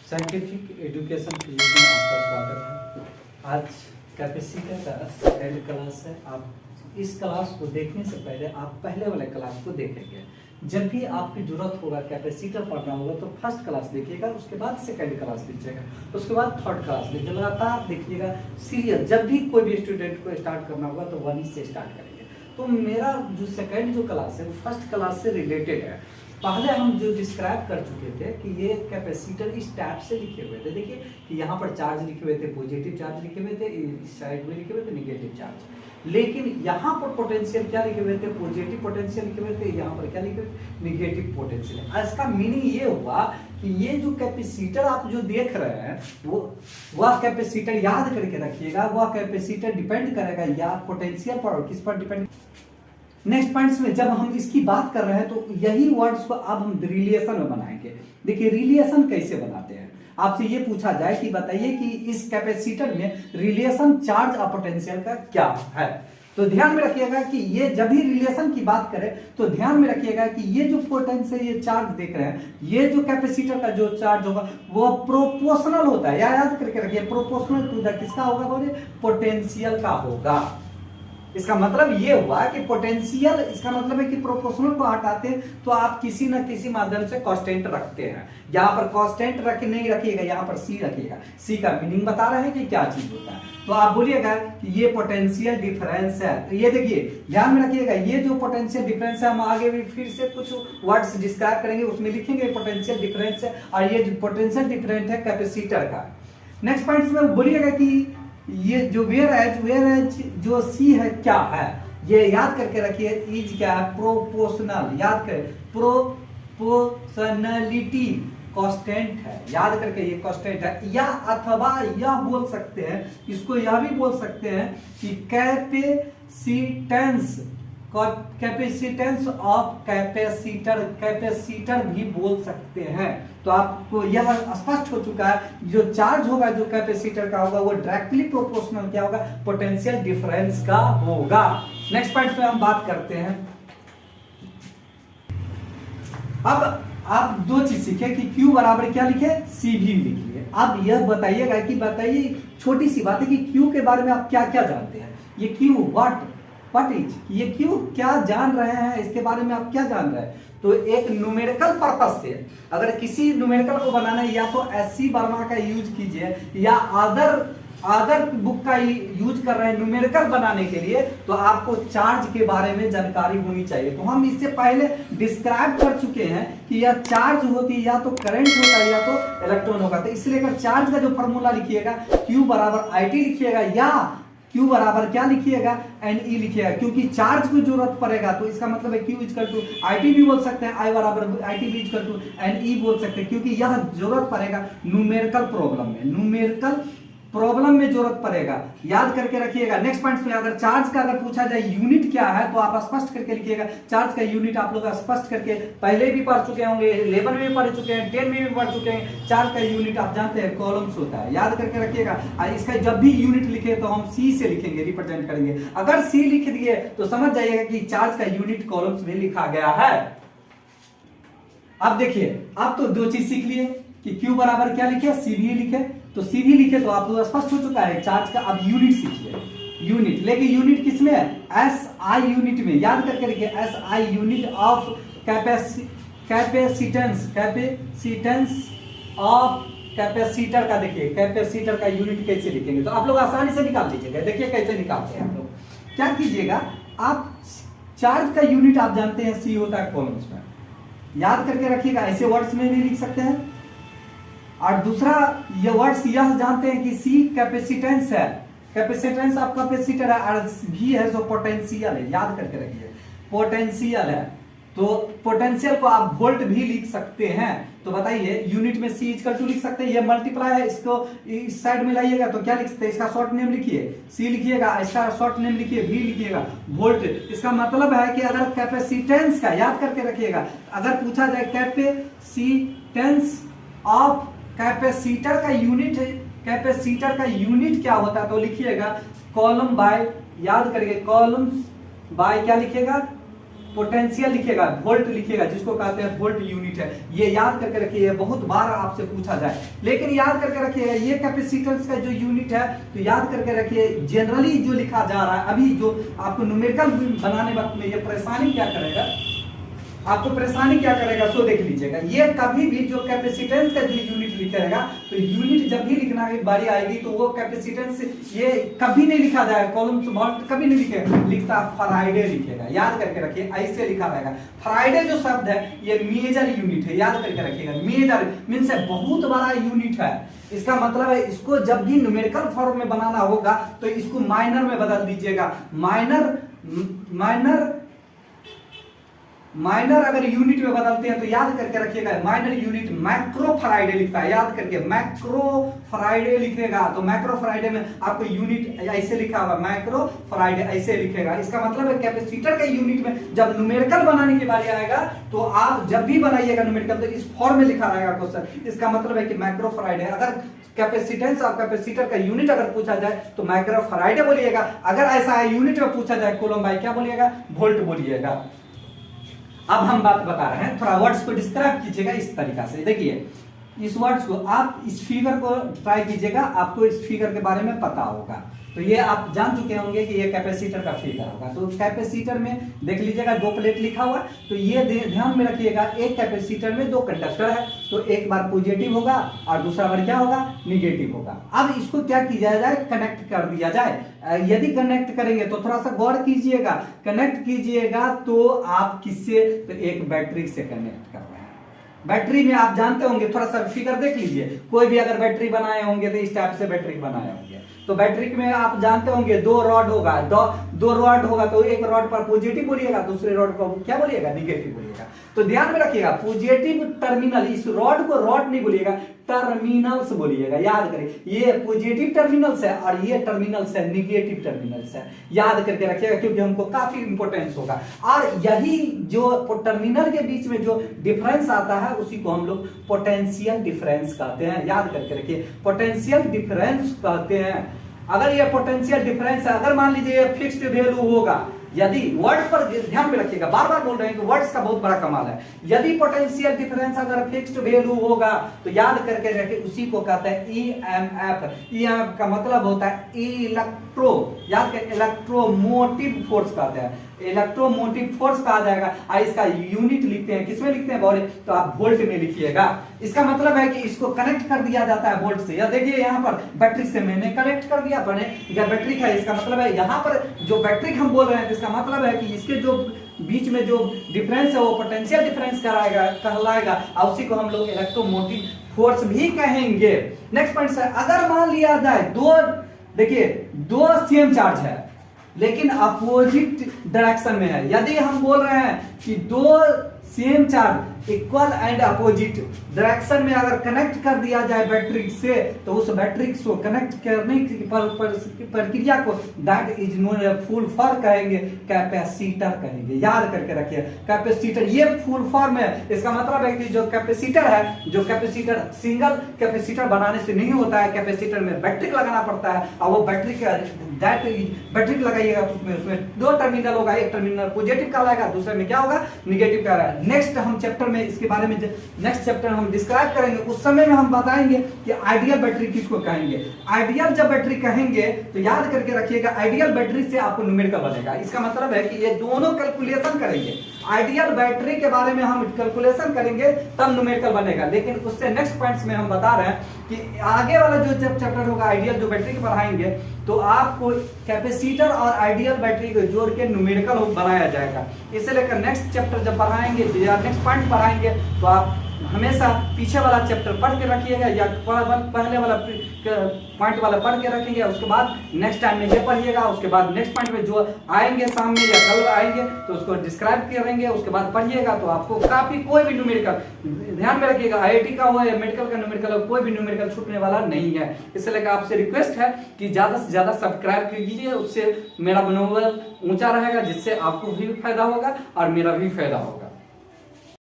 Scientific education class में आपका स्वागत है। आज कैपेसिटर का सेकेंड क्लास है। आप इस क्लास को देखने से पहले आप पहले वाले क्लास को देखेंगे। जब भी आपकी जरूरत होगा कैपेसिटर पढ़ना होगा तो फर्स्ट क्लास देखिएगा, उसके बाद सेकंड क्लास लीजिएगा, उसके बाद थर्ड क्लास लीजिएगा, लगातार देखिएगा सीरियस। जब भी कोई भी स्टूडेंट को स्टार्ट करना होगा तो 1 से स्टार्ट करेंगे। तो मेरा जो सेकंड जो क्लास है वो फर्स्ट क्लास से रिलेटेड है। पहले हम जो डिस्क्राइब कर चुके थे कि ये कैपेसिटर इस टाइप से लिखे हुए थे। देखिए कि यहाँ पर चार्ज लिखे हुए थे, पॉजिटिव चार्ज लिखे हुए थे, इस साइड में लिखे हुए थे नेगेटिव चार्ज। लेकिन यहाँ पर पोटेंशियल क्या लिखे हुए थे, पॉजिटिव पोटेंशियल लिखे हुए थे, यहाँ पर क्या लिखे हुए थे, नेगेटिव पोटेंशियल। इसका मीनिंग ये हुआ कि ये जो कैपेसिटर आप जो देख रहे हैं वो वह कैपेसिटर, याद करके रखिएगा, वह कैपेसिटर डिपेंड करेगा या पोटेंशियल पर और किस पर डिपेंड। नेक्स्ट पॉइंट्स में जब हम इसकी बात कर रहे हैं तो यही वर्ड्स को अब हम रिलेशन में बनाएंगे। देखिए रिलेशन कैसे बनाते हैं। आपसे ये पूछा जाए कि बताइए कि इस कैपेसिटर में रिलेशन चार्ज और पोटेंशियल का क्या है, तो ध्यान में रखिएगा कि ये जब भी रिलेशन की बात करें तो ध्यान में रखिएगा कि ये जो पोटेंशियल, ये चार्ज देख रहे हैं, ये जो कैपेसिटर का जो चार्ज होगा वो प्रोपोर्शनल होता है। याद करके रखिए, प्रोपोर्शनल टू द किसका होगा, बोले पोटेंशियल का होगा। इसका मतलब ये हुआ कि पोटेंशियल, इसका मतलब है कि प्रोपोर्शनल को हटाते हैं तो आप किसी न किसी माध्यम से कांस्टेंट रखते हैं। यहाँ पर कांस्टेंट रख नहीं रखिएगा, यहाँ पर सी रखिएगा। सी का मीनिंग बता रहे हैं कि क्या चीज होता है। तो आप बोलिएगा कि ये पोटेंशियल डिफरेंस है। तो ये देखिए ध्यान में रखिएगा, ये जो पोटेंशियल डिफरेंस है, हम आगे भी फिर से कुछ वर्ड्स डिस्क्राइब करेंगे, उसमें लिखेंगे पोटेंशियल डिफरेंस है, और ये पोटेंशियल डिफरेंस है कैपेसिटर का। नेक्स्ट पॉइंट में बोलिएगा कि ये जो वेयर एज जो सी है क्या है, ये याद करके रखिए। इज क्या है, प्रोपोर्शनल। याद करें, प्रोपोर्शनलिटी कांस्टेंट है। याद करके ये कांस्टेंट है। या अथवा यह बोल सकते हैं, इसको यह भी बोल सकते हैं कि कैपेसिटेंस ऑफ कैपेसिटर, कैपेसिटर भी बोल सकते हैं। तो आपको यह स्पष्ट हो चुका है, जो चार्ज होगा जो कैपेसिटर का होगा वो डायरेक्टली प्रोपोर्शनल क्या होगा, पोटेंशियल डिफरेंस का होगा। नेक्स्ट पॉइंट पे हम बात करते हैं। अब आप दो चीज सीखे कि Q बराबर क्या लिखे, C भी लिखिए। अब यह बताइएगा कि बताइए छोटी सी बात है कि Q के बारे में आप क्या क्या जानते हैं। ये Q व्हाट इज, ये Q क्या जान रहे हैं, इसके बारे में आप क्या जान रहे हैं। तो एक न्यूमेरिकल पर्पस से अगर किसी न्यूमेरिकल को बनाना है, या तो SC वर्मा का यूज कीजिए या अदर बुक का यूज कर रहे हैं न्यूमेरिकल बनाने के लिए, तो आपको चार्ज के बारे में जानकारी होनी चाहिए। तो हम इससे पहले डिस्क्राइब कर चुके हैं कि यह चार्ज होती है, या तो करंट होता है या तो इलेक्ट्रॉन होगा। तो इसलिए अगर चार्ज का जो फॉर्मूला लिखिएगा Q बराबर IT लिखिएगा, या Q बराबर क्या लिखिएगा, NE लिखिएगा, क्योंकि चार्ज को जरूरत पड़ेगा। तो इसका मतलब है Q इक्वल टू IT भी बोल सकते हैं, I बराबर IT भी इक्वल टू NE बोल सकते हैं, क्योंकि यह जरूरत पड़ेगा न्यूमेरिकल प्रॉब्लम में, न्यूमेरिकल प्रॉब्लम में जरूरत पड़ेगा। याद करके रखिएगा। नेक्स्ट पॉइंट में अगर चार्ज का अगर पूछा जाए यूनिट क्या है, तो आप स्पष्ट करके लिखिएगा। चार्ज का यूनिट आप लोग स्पष्ट करके पहले भी पढ़ चुके होंगे, 11 में भी पढ़ चुके हैं, 10 में भी पढ़ चुके हैं। चार्ज का यूनिट आप जानते हैं कॉलम्स होता है। याद करके रखिएगा। इसका जब भी यूनिट लिखे तो हम C से लिखेंगे, रिप्रेजेंट करेंगे। अगर C लिख दिए तो समझ जाइएगा कि चार्ज का यूनिट कॉलम्स में लिखा गया है। अब देखिए, आप तो दो चीज सीख लिए कि Q बराबर क्या लिखे, C भी लिखे। तो C भी लिखे तो आप लोग स्पष्ट हो चुका है चार्ज का। अब यूनिट सीखिए। यूनिट लेकिन यूनिट किस में है, SI यूनिट में। याद करके रखिए, SI unit of capacitance of capacitor का। देखिए कैपेसिटर का यूनिट कैसे लिखेंगे, तो आप लोग आसानी से निकाल लीजिएगा। देखिए कैसे निकालते हैं आप लोग। क्या कीजिएगा, आप चार्ज का यूनिट आप जानते हैं C होता है कॉलम्स में। याद करके रखिएगा, ऐसे वर्ड्स में भी लिख सकते हैं। और दूसरा ये वर्ड्स यह जानते हैं कि C कैपेसिटेंस है, कैपेसिटेंस ऑफ कैपेसिटर है, और V है जो पोटेंशियल है। याद करके रखिए, पोटेंशियल है। तो पोटेंशियल को आप वोल्ट भी लिख सकते हैं। तो बताइए यूनिट में C इक्वल टू लिख सकते हैं, ये मल्टीप्लाई है, इसको इस साइड में लाइएगा तो क्या लिख सकते हैं, इसका शॉर्ट नेम लिखिए C लिखिएगा, इसका शॉर्ट नेम लिखिए V लिखिएगा, वोल्ट। इसका मतलब है कि अगर कैपेसिटेंस का, याद करके रखिएगा, अगर पूछा जाए कैपेसिटेंस ऑफ कैपेसिटर का यूनिट है, कैपेसिटर का यूनिट क्या होता है, तो लिखिएगा कॉलम बाय, याद करिए कॉलम बाय क्या लिखिएगा, पोटेंशियल लिखेगा, वोल्ट लिखेगा, जिसको कहते हैं वोल्ट यूनिट है। ये याद करके रखिए, बहुत बार आपसे पूछा जाए। लेकिन याद करके रखिएगा ये कैपेसिटेंस का जो यूनिट है, तो याद करके रखिए जनरली जो लिखा जा रहा है, अभी जो आपको न्यूमेरिकल बनाने वक्त में ये परेशानी क्या करेगा, आपको परेशानी क्या करेगा सो देख लीजिएगा। ये कभी भी जो कैपेसिटेंस का जो यूनिट लिखेगा, तो यूनिट जब भी लिखना की बारी आएगी तो वो कैपेसिटेंस ये कभी नहीं लिखा जाएगा, कॉलम्स वोल्ट कभी नहीं लिखता, फराइडे लिखेगा। याद करके रखिए, ऐसे लिखा रहेगा। फराइडे जो शब्द है ये मेजर यूनिट है, याद करके रखिएगा। मेजर मीन्स बहुत बड़ा यूनिट है। इसका मतलब है इसको जब भी न्यूमेरिकल फॉर्म में बनाना होगा तो इसको माइनर में बदल दीजिएगा। माइनर अगर यूनिट में बदलते हैं तो याद करके रखिएगा, माइनर यूनिट माइक्रो फराइडे लिखता है। याद करके माइक्रो फराइडे लिखेगा, तो माइक्रो फराइडे में आपको यूनिट ऐसे लिखा हुआ, माइक्रो फराइडे ऐसे लिखेगा। इसका मतलब है कैपेसिटर के यूनिट में जब न्यूमेरिकल बनाने की बारी आएगा तो आप जब भी बनाइएगा न्यूमेरिकल तो इस फॉर्म में लिखा रहेगा क्वेश्चन। इसका मतलब है कि माइक्रो फराइडे, अगर कैपेसिटेंस और कैपेसिटर का यूनिट अगर पूछा जाए तो माइक्रो फराइडे बोलिएगा। अगर ऐसा यूनिट में पूछा जाए कूलम बाई क्या बोलिएगा, वोल्ट बोलिएगा। अब हम बात बता रहे हैं, थोड़ा वर्ड्स को डिस्क्राइब कीजिएगा इस तरीका से। देखिए इस वर्ड्स को आप इस फिगर को ट्राई कीजिएगा, आपको इस फिगर के बारे में पता होगा। तो ये आप जान चुके होंगे कि ये कैपेसिटर का फिगर होगा। तो कैपेसिटर में देख लीजिएगा दो प्लेट लिखा हुआ, तो ये ध्यान में रखिएगा, एक कैपेसिटर में दो कंडक्टर है, तो एक बार पॉजिटिव होगा और दूसरा बार क्या होगा, निगेटिव होगा। अब इसको क्या किया जाए, कनेक्ट कर दिया जाए। यदि कनेक्ट करेंगे तो थोड़ा सा गौर कीजिएगा, कनेक्ट कीजिएगा तो आप किससे, तो एक बैटरी से कनेक्ट कर रहे हैं। बैटरी में आप जानते होंगे, थोड़ा सा फिगर देख लीजिए, कोई भी अगर बैटरी बनाए होंगे तो इस टाइप से बैटरी बनाए होंगे। तो बैटरी में आप जानते होंगे दो रॉड होगा, दो रॉड होगा, तो एक रॉड पर पॉजिटिव बोलिएगा, दूसरे रॉड पर क्या बोलिएगा, निगेटिव बोलिएगा। तो ध्यान में रखिएगा, पॉजिटिव टर्मिनल, इस रॉड को रॉड नहीं बोलिएगा, टर्मिनल्स बोलिएगा। याद करिए, ये पॉजिटिव टर्मिनल्स है और ये टर्मिनल्स है निगेटिव टर्मिनल्स है। याद करके रखिएगा क्योंकि हमको काफी इंपॉर्टेंस होगा। और यही जो टर्मिनल के बीच में जो डिफरेंस आता है उसी को हम लोग पोटेंशियल डिफरेंस कहते हैं। याद करके रखिए, पोटेंशियल डिफरेंस कहते हैं। अगर ये पोटेंशियल डिफरेंस है, अगर मान लीजिए ये फिक्स्ड वैल्यू होगा, यदि वर्ड्स पर ध्यान में रखिएगा, बार बार बोल रहे हैं कि वर्ड्स का बहुत बड़ा कमाल है। यदि पोटेंशियल डिफरेंस अगर फिक्स्ड वैल्यू होगा तो याद करके रखिए उसी को कहते हैं ईएमएफ। ईएमएफ का मतलब होता है इलेक्ट्रो, याद करिए इलेक्ट्रोमोटिव फोर्स कहते हैं, इलेक्ट्रोमोटिव फोर्स कहा जाएगा। और इसका यूनिट लिखते हैं, किसमें लिखते हैं बॉडी, तो आप वोल्ट में लिखिएगा। इसका मतलब है कि इसको कनेक्ट कर दिया जाता है वोल्ट से। या देखिए यहाँ पर बैटरी से मैंने कनेक्ट कर दिया, बैटरी का, इसका मतलब है यहाँ पर जो बैटरी हम बोल रहे हैं, इसका मतलब है कि इसके जो बीच में जो डिफरेंस है वो पोटेंशियल डिफरेंस कहलाएगा और उसी को हम लोग इलेक्ट्रोमोटिव फोर्स भी कहेंगे। नेक्स्ट पॉइंट है, अगर मान लिया जाए दो सेम चार्ज है लेकिन अपोजिट डायरेक्शन में है। यदि हम बोल रहे हैं कि दो same charge equal and opposite direction में अगर कनेक्ट कर दिया जाए बैटरी से, तो उस बैटरी को कनेक्ट करने की प्रक्रिया को that is known full form कहेंगे, कैपेसिटर कहेंगे। याद करके रखिए, कैपेसिटर ये फुल फॉर्म है। इसका मतलब है कि जो कैपेसिटर है, जो कैपेसिटर सिंगल कैपेसिटर बनाने से नहीं होता है, कैपेसिटर में बैटरी लगाना पड़ता है और वो बैटरी का बैटरी लगाइएगा तो उसमें दो टर्मिनल होगा, एक टर्मिनल पॉजिटिव कहलाएगा, दूसरे में क्या होगा, निगेटिव कहलाएगा। नेक्स्ट हम चैप्टर में इसके बारे में नेक्स्ट चैप्टर हम डिस्क्राइब करेंगे, उस समय में हम बताएंगे कि आइडियल बैटरी किसको कहेंगे। आइडियल जब बैटरी कहेंगे तो याद करके रखिएगा, आइडियल बैटरी से आपको न्यूमेरिकल बनेगा। इसका मतलब है कि ये दोनों कैलकुलेशन करेंगे, आइडियल बैटरी के बारे में हम कैलकुलेशन करेंगे तब न्यूमेरिकल बनेगा। लेकिन उससे नेक्स्ट पॉइंट्स में हम बता रहे हैं कि आगे वाला जो चैप्टर होगा आइडियल जो बैटरी के पढ़ाएंगे तो आपको कैपेसिटर और आइडियल बैटरी को जोड़ के न्यूमेरिकल बनाया जाएगा। इसे लेकर नेक्स्ट चैप्टर जब पढ़ाएंगे या नेक्स्ट पॉइंट पढ़ाएंगे तो आप हमेशा पीछे वाला चैप्टर पढ़ के रखिएगा या पहले वाला पॉइंट वाला पढ़ के रखेंगे, उसके बाद नेक्स्ट टाइम में ये पढ़िएगा, उसके बाद नेक्स्ट पॉइंट में जो आएंगे शाम में या कल आएंगे तो उसको डिस्क्राइब करेंगे, उसके बाद पढ़िएगा तो आपको काफी कोई भी न्यूमेरिकल, ध्यान में रखिएगा आईआईटी का हो या मेडिकल का न्यूमेरिकल हो, कोई भी न्यूमेरिकल छूटने वाला नहीं है। इससे लेकर आपसे रिक्वेस्ट है कि ज्यादा से ज्यादा सब्सक्राइब कीजिए, उससे मेरा मनोबल ऊंचा रहेगा, जिससे आपको भी फायदा होगा और मेरा भी फायदा होगा।